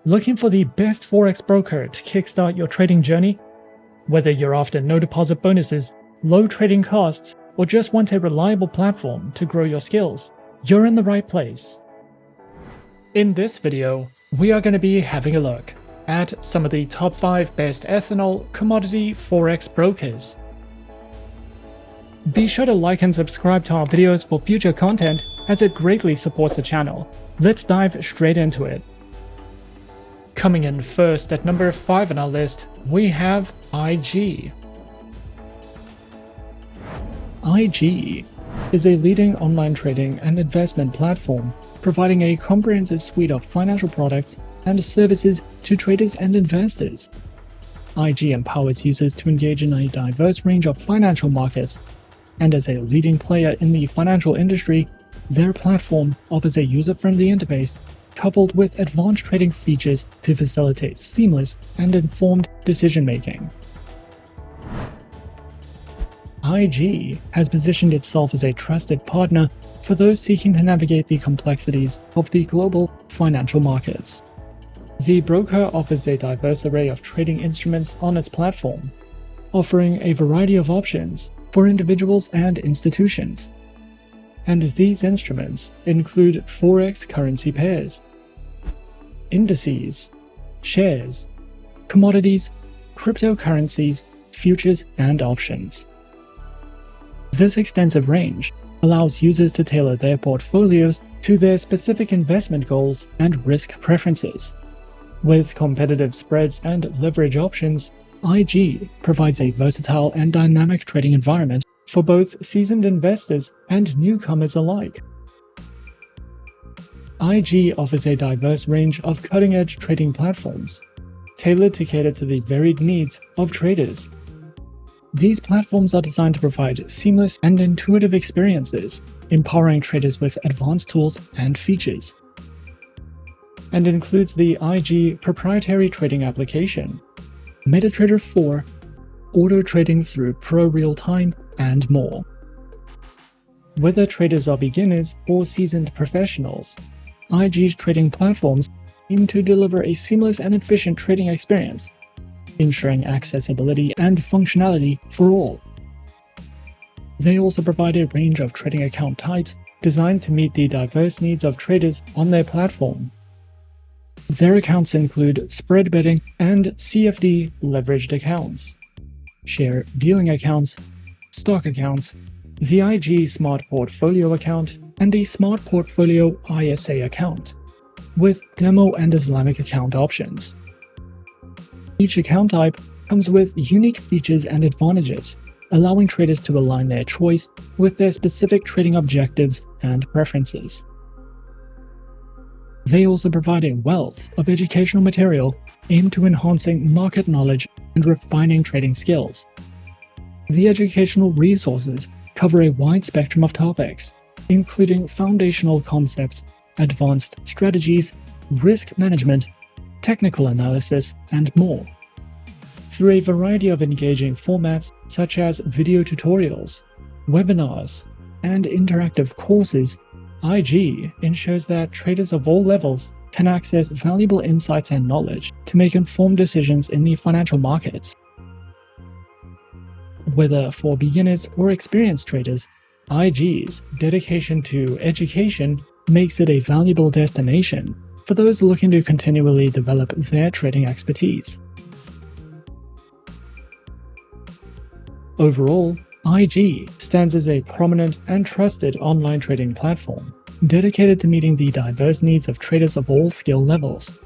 Looking for the best Forex broker to kickstart your trading journey? Whether you're after no deposit bonuses, low trading costs, or just want a reliable platform to grow your skills, you're in the right place. In this video, we are going to be having a look at some of the top 5 best ethanol commodity Forex brokers. Be sure to like and subscribe to our videos for future content, as it greatly supports the channel. Let's dive straight into it. Coming in first at number 5 on our list, we have IG. IG is a leading online trading and investment platform, providing a comprehensive suite of financial products and services to traders and investors. IG empowers users to engage in a diverse range of financial markets, and as a leading player in the financial industry, their platform offers a user-friendly interface coupled with advanced trading features to facilitate seamless and informed decision-making. IG has positioned itself as a trusted partner for those seeking to navigate the complexities of the global financial markets. The broker offers a diverse array of trading instruments on its platform, offering a variety of options for individuals and institutions. And these instruments include Forex currency pairs, indices, shares, commodities, cryptocurrencies, futures, and options. This extensive range allows users to tailor their portfolios to their specific investment goals and risk preferences. With competitive spreads and leverage options, IG provides a versatile and dynamic trading environment for both seasoned investors and newcomers alike. IG offers a diverse range of cutting-edge trading platforms, tailored to cater to the varied needs of traders. These platforms are designed to provide seamless and intuitive experiences, empowering traders with advanced tools and features, and includes the IG proprietary trading application, MetaTrader 4, auto trading through Pro Real-Time, and more. Whether traders are beginners or seasoned professionals, IG's trading platforms aim to deliver a seamless and efficient trading experience, ensuring accessibility and functionality for all. They also provide a range of trading account types designed to meet the diverse needs of traders on their platform. Their accounts include spread betting and CFD leveraged accounts, share dealing accounts, stock accounts, the IG Smart Portfolio account, and the Smart Portfolio ISA account, with demo and Islamic account options. Each account type comes with unique features and advantages, allowing traders to align their choice with their specific trading objectives and preferences. They also provide a wealth of educational material aimed to enhancing market knowledge and refining trading skills. The educational resources cover a wide spectrum of topics, including foundational concepts, advanced strategies, risk management, technical analysis, and more. Through a variety of engaging formats such as video tutorials, webinars, and interactive courses, IG ensures that traders of all levels can access valuable insights and knowledge to make informed decisions in the financial markets. Whether for beginners or experienced traders, IG's dedication to education makes it a valuable destination for those looking to continually develop their trading expertise. Overall, IG stands as a prominent and trusted online trading platform, dedicated to meeting the diverse needs of traders of all skill levels.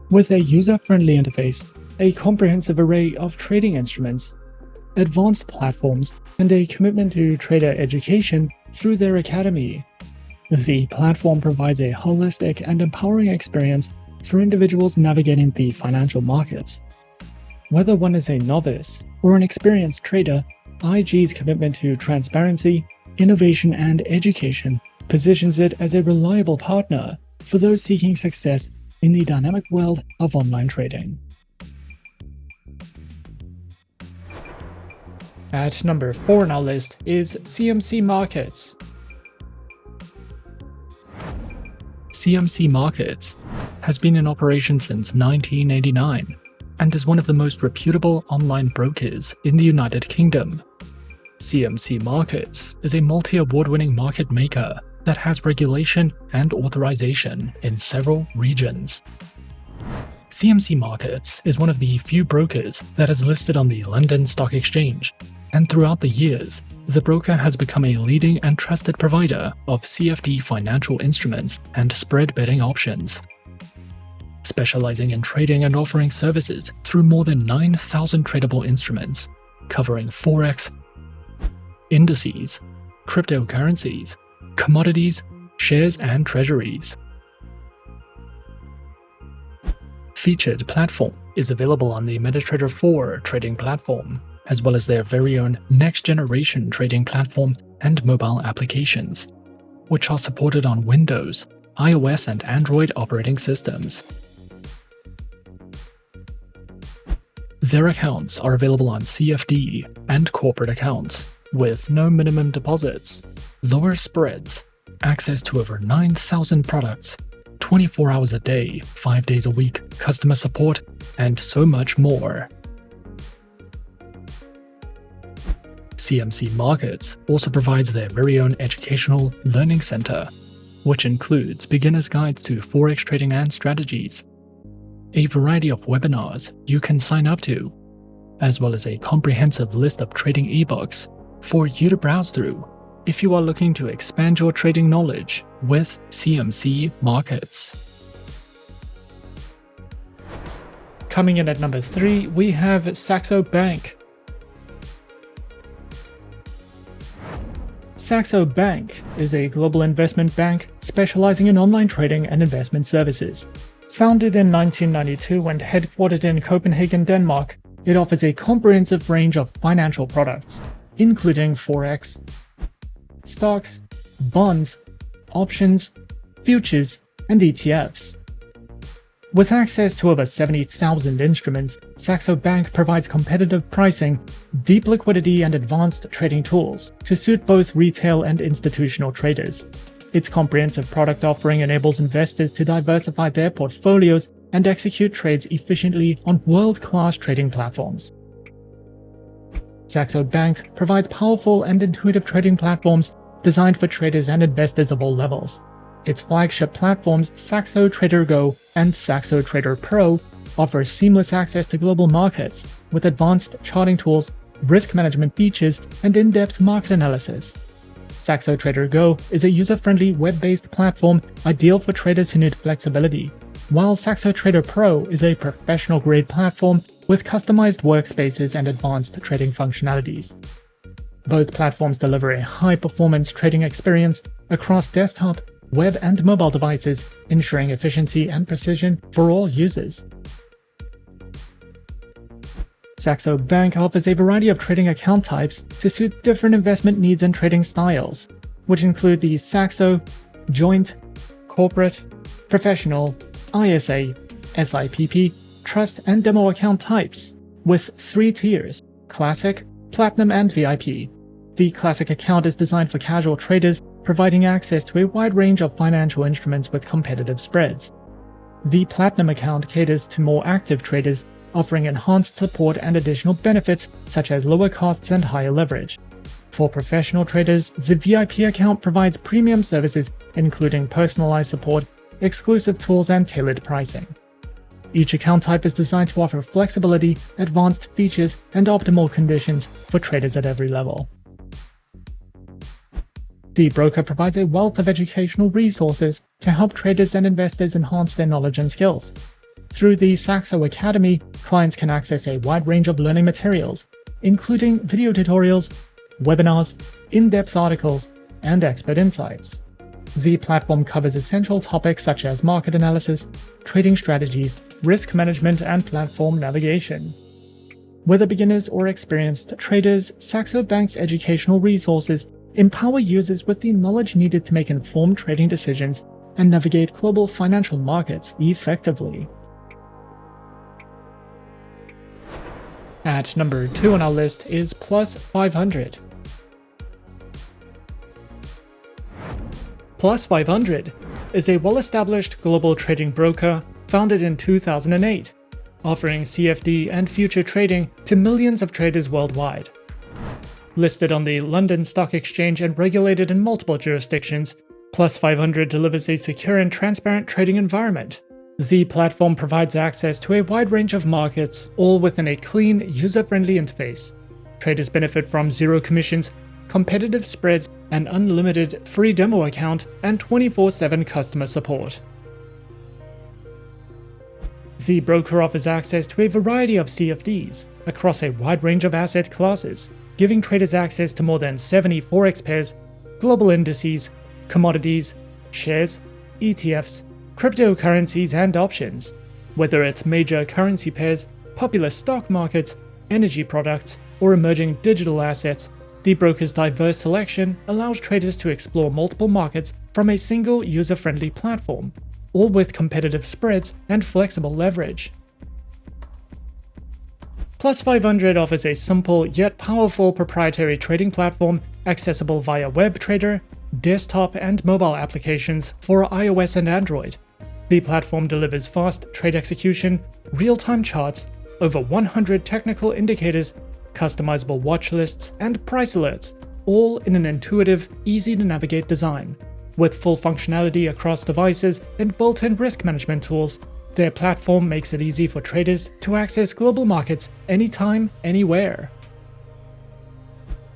With a user-friendly interface, a comprehensive array of trading instruments, advanced platforms, and a commitment to trader education through their academy, the platform provides a holistic and empowering experience for individuals navigating the financial markets. Whether one is a novice or an experienced trader, IG's commitment to transparency, innovation, and education positions it as a reliable partner for those seeking success in the dynamic world of online trading. At number 4 on our list is CMC Markets. CMC Markets has been in operation since 1989 and is one of the most reputable online brokers in the United Kingdom. CMC Markets is a multi-award-winning market maker that has regulation and authorization in several regions. CMC Markets is one of the few brokers that is listed on the London Stock Exchange, and throughout the years, the broker has become a leading and trusted provider of CFD financial instruments and spread betting options. Specializing in trading and offering services through more than 9,000 tradable instruments, covering Forex, indices, cryptocurrencies, commodities, shares, and treasuries. Featured Platform is available on the MetaTrader 4 trading platform, as well as their very own next-generation trading platform and mobile applications, which are supported on Windows, iOS, and Android operating systems. Their accounts are available on CFD and corporate accounts, with no minimum deposits, lower spreads, access to over 9,000 products, 24 hours a day, 5 days a week, customer support, and so much more. CMC Markets also provides their very own educational learning center, which includes beginner's guides to Forex trading and strategies, a variety of webinars you can sign up to, as well as a comprehensive list of trading ebooks for you to browse through if you are looking to expand your trading knowledge with CMC Markets. Coming in at number 3, we have Saxo Bank. Saxo Bank is a global investment bank specializing in online trading and investment services. Founded in 1992 and headquartered in Copenhagen, Denmark, it offers a comprehensive range of financial products, including Forex, stocks, bonds, options, futures, and ETFs. With access to over 70,000 instruments, Saxo Bank provides competitive pricing, deep liquidity, and advanced trading tools to suit both retail and institutional traders. Its comprehensive product offering enables investors to diversify their portfolios and execute trades efficiently on world-class trading platforms. Saxo Bank provides powerful and intuitive trading platforms designed for traders and investors of all levels. Its flagship platforms, Saxo Trader Go and Saxo Trader Pro, offer seamless access to global markets with advanced charting tools, risk management features, and in-depth market analysis. Saxo Trader Go is a user-friendly web-based platform ideal for traders who need flexibility, while Saxo Trader Pro is a professional-grade platform with customized workspaces and advanced trading functionalities. Both platforms deliver a high-performance trading experience across desktop, web, and mobile devices, ensuring efficiency and precision for all users. Saxo Bank offers a variety of trading account types to suit different investment needs and trading styles, which include the Saxo, Joint, Corporate, Professional, ISA, SIPP, Trust, and Demo account types, with 3 tiers: Classic, Platinum, and VIP. The Classic account is designed for casual traders, providing access to a wide range of financial instruments with competitive spreads. The Platinum account caters to more active traders, offering enhanced support and additional benefits such as lower costs and higher leverage. For professional traders, the VIP account provides premium services including personalized support, exclusive tools, and tailored pricing. Each account type is designed to offer flexibility, advanced features, and optimal conditions for traders at every level. The broker provides a wealth of educational resources to help traders and investors enhance their knowledge and skills. Through the Saxo Academy, clients can access a wide range of learning materials, including video tutorials, webinars, in-depth articles, and expert insights. The platform covers essential topics such as market analysis, trading strategies, risk management, and platform navigation. Whether beginners or experienced traders, Saxo Bank's educational resources empower users with the knowledge needed to make informed trading decisions and navigate global financial markets effectively. At number 2 on our list is Plus 500. Plus 500 is a well-established global trading broker founded in 2008, offering CFD and future trading to millions of traders worldwide. Listed on the London Stock Exchange and regulated in multiple jurisdictions, Plus 500 delivers a secure and transparent trading environment. The platform provides access to a wide range of markets, all within a clean, user-friendly interface. Traders benefit from zero commissions, competitive spreads, an unlimited free demo account, and 24/7 customer support. The broker offers access to a variety of CFDs across a wide range of asset classes, giving traders access to more than 70 Forex pairs, global indices, commodities, shares, ETFs, cryptocurrencies, and options. Whether it's major currency pairs, popular stock markets, energy products, or emerging digital assets, the broker's diverse selection allows traders to explore multiple markets from a single user-friendly platform, all with competitive spreads and flexible leverage. Plus 500 offers a simple yet powerful proprietary trading platform accessible via web trader, desktop, and mobile applications for iOS and Android. The platform delivers fast trade execution, real-time charts, over 100 technical indicators, customizable watch lists, and price alerts, all in an intuitive, easy-to-navigate design. With full functionality across devices and built-in risk management tools, their platform makes it easy for traders to access global markets anytime, anywhere.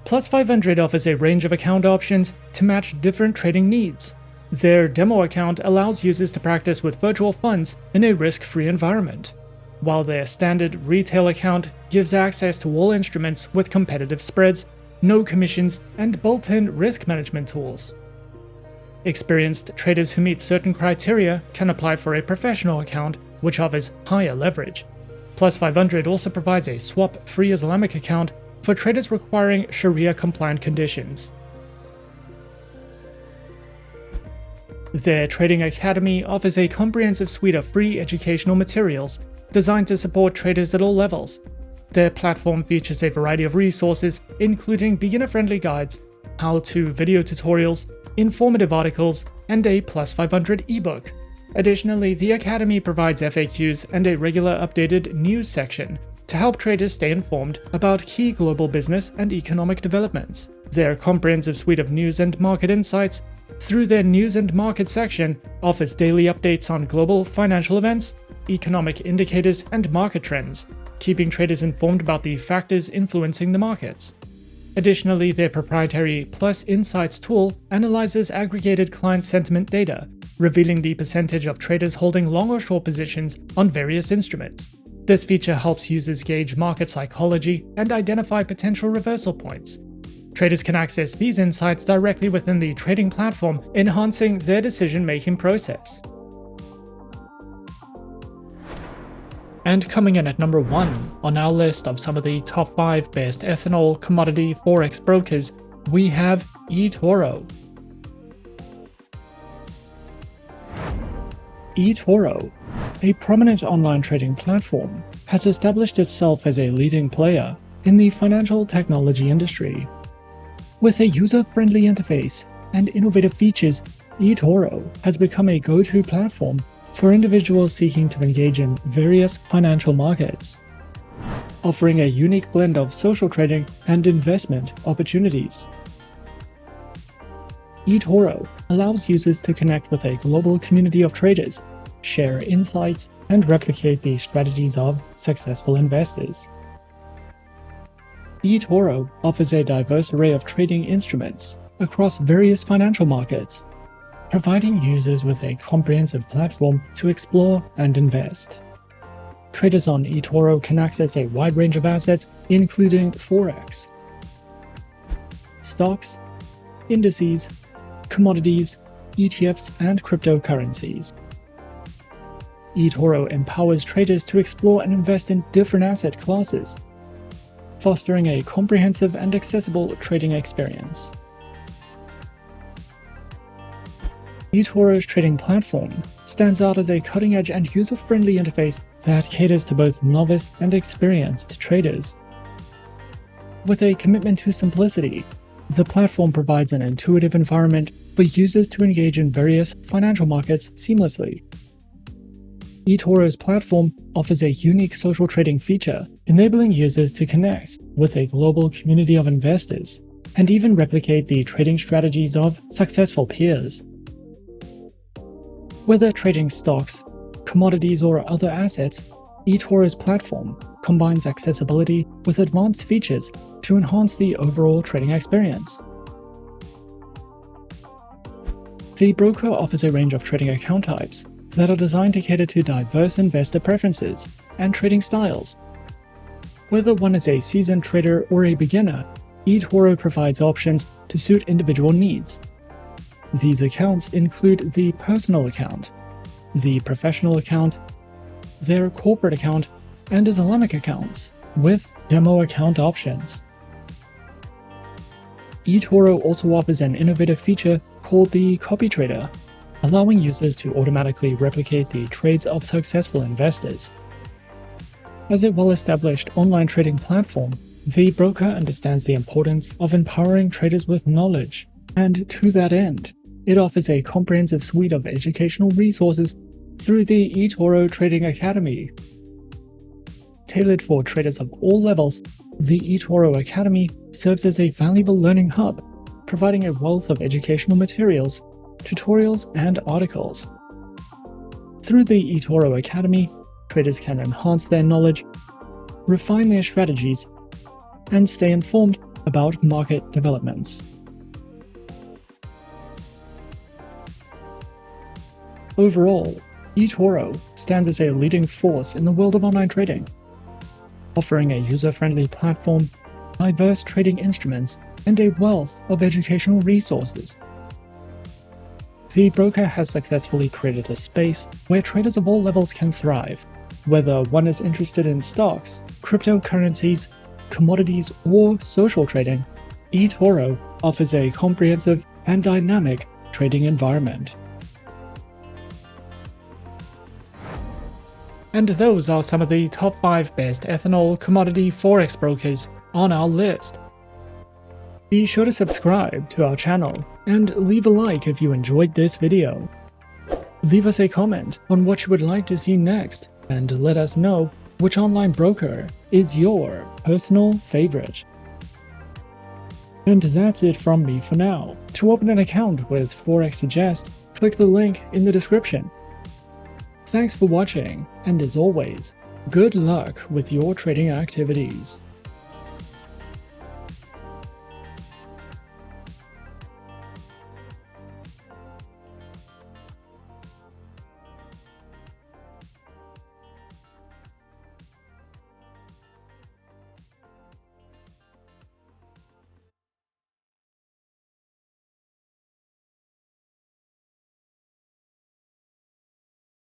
Plus 500 offers a range of account options to match different trading needs. Their demo account allows users to practice with virtual funds in a risk-free environment, while their standard retail account gives access to all instruments with competitive spreads, no commissions, and built-in risk management tools. Experienced traders who meet certain criteria can apply for a professional account, which offers higher leverage. Plus 500 also provides a swap-free Islamic account for traders requiring Sharia-compliant conditions. Their Trading Academy offers a comprehensive suite of free educational materials designed to support traders at all levels. Their platform features a variety of resources, including beginner-friendly guides, how-to video tutorials, informative articles, and a Plus 500 ebook. Additionally, the Academy provides FAQs and a regular updated news section to help traders stay informed about key global business and economic developments. Their comprehensive suite of news and market insights through their News and Market section offers daily updates on global financial events, economic indicators, and market trends, keeping traders informed about the factors influencing the markets. Additionally, their proprietary Plus Insights tool analyzes aggregated client sentiment data, revealing the percentage of traders holding long or short positions on various instruments. This feature helps users gauge market psychology and identify potential reversal points. Traders can access these insights directly within the trading platform, enhancing their decision-making process. And coming in at number 1 on our list of some of the top 5 best ethanol commodity Forex brokers, we have eToro. eToro, a prominent online trading platform, has established itself as a leading player in the financial technology industry. With a user-friendly interface and innovative features, eToro has become a go-to platform for individuals seeking to engage in various financial markets, offering a unique blend of social trading and investment opportunities. eToro allows users to connect with a global community of traders, share insights, and replicate the strategies of successful investors. eToro offers a diverse array of trading instruments across various financial markets, providing users with a comprehensive platform to explore and invest. Traders on eToro can access a wide range of assets, including Forex, stocks, indices, commodities, ETFs, and cryptocurrencies. eToro empowers traders to explore and invest in different asset classes, fostering a comprehensive and accessible trading experience. eToro's trading platform stands out as a cutting-edge and user-friendly interface that caters to both novice and experienced traders. With a commitment to simplicity, the platform provides an intuitive environment for users to engage in various financial markets seamlessly. eToro's platform offers a unique social trading feature, enabling users to connect with a global community of investors and even replicate the trading strategies of successful peers. Whether trading stocks, commodities, or other assets, eToro's platform combines accessibility with advanced features to enhance the overall trading experience. The broker offers a range of trading account types that are designed to cater to diverse investor preferences and trading styles. Whether one is a seasoned trader or a beginner, eToro provides options to suit individual needs. These accounts include the personal account, the professional account, their corporate account, and Islamic accounts, with demo account options. eToro also offers an innovative feature called the copy trader, allowing users to automatically replicate the trades of successful investors. As a well-established online trading platform, the broker understands the importance of empowering traders with knowledge, and to that end, it offers a comprehensive suite of educational resources through the eToro Trading Academy. Tailored for traders of all levels, the eToro Academy serves as a valuable learning hub, providing a wealth of educational materials, tutorials, and articles. Through the eToro Academy, traders can enhance their knowledge, refine their strategies, and stay informed about market developments. Overall, eToro stands as a leading force in the world of online trading, offering a user-friendly platform, diverse trading instruments, and a wealth of educational resources. The broker has successfully created a space where traders of all levels can thrive, whether one is interested in stocks, cryptocurrencies, commodities, or social trading. eToro offers a comprehensive and dynamic trading environment. And those are some of the top 5 best ethanol commodity Forex brokers on our list. Be sure to subscribe to our channel and leave a like if you enjoyed this video. Leave us a comment on what you would like to see next and let us know which online broker is your personal favorite. And that's it from me for now. To open an account with Forexsuggest, click the link in the description. Thanks for watching, and as always, good luck with your trading activities.